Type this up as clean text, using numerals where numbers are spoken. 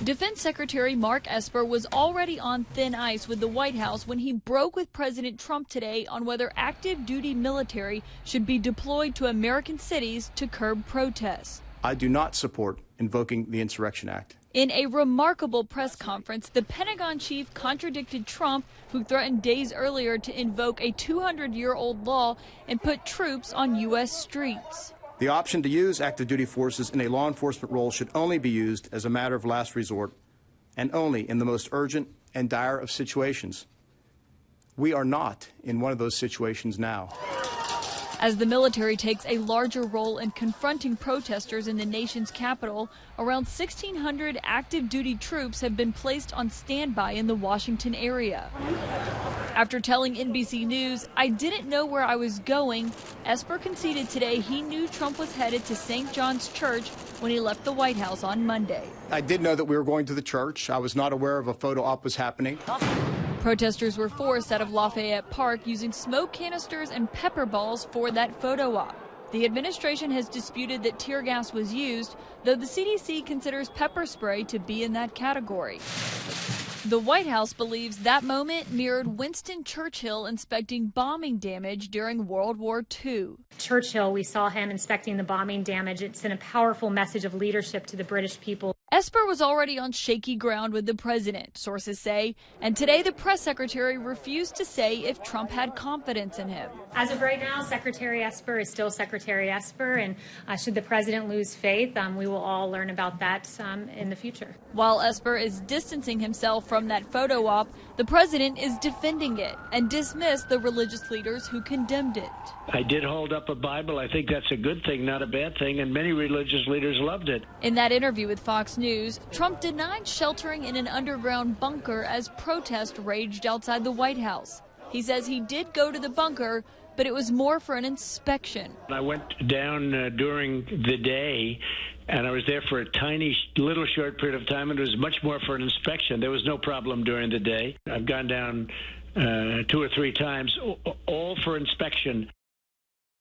Defense Secretary Mark Esper was already on thin ice with the White House when he broke with President Trump today on whether active duty military should be deployed to American cities to curb protests. I do not support invoking the Insurrection Act. In a remarkable press conference, the Pentagon chief contradicted Trump, who threatened days earlier to invoke a 200-year-old law and put troops on U.S. streets. The option to use active duty forces in a law enforcement role should only be used as a matter of last resort and only in the most urgent and dire of situations. We are not in one of those situations now. As the military takes a larger role in confronting protesters in the nation's capital, around 1,600 active duty troops have been placed on standby in the Washington area. After telling NBC News, "I didn't know where I was going," Esper conceded today he knew Trump was headed to St. John's Church when he left the White House on Monday. I did know that we were going to the church. I was not aware of a photo op was happening. Protesters were forced out of Lafayette Park using smoke canisters and pepper balls for that photo op. The administration has disputed that tear gas was used, though the CDC considers pepper spray to be in that category. The White House believes that moment mirrored Winston Churchill inspecting bombing damage during World War II. Churchill, we saw him inspecting the bombing damage. It sent a powerful message of leadership to the British people. Esper was already on shaky ground with the president, sources say, and today the press secretary refused to say if Trump had confidence in him. As of right now, Secretary Esper is still Secretary Esper, and should the president lose faith, we will all learn about that in the future. While Esper is distancing himself from that photo op, the president is defending it and dismissed the religious leaders who condemned it. I did hold up a Bible. I think that's a good thing, not a bad thing, and many religious leaders loved it. In that interview with Fox News, Trump denied sheltering in an underground bunker as protests raged outside the White House. He says he did go to the bunker, but it was more for an inspection. I went down during the day, and I was there for a tiny, little short period of time, and it was much more for an inspection. There was no problem during the day. I've gone down 2 or 3 times, all for inspection.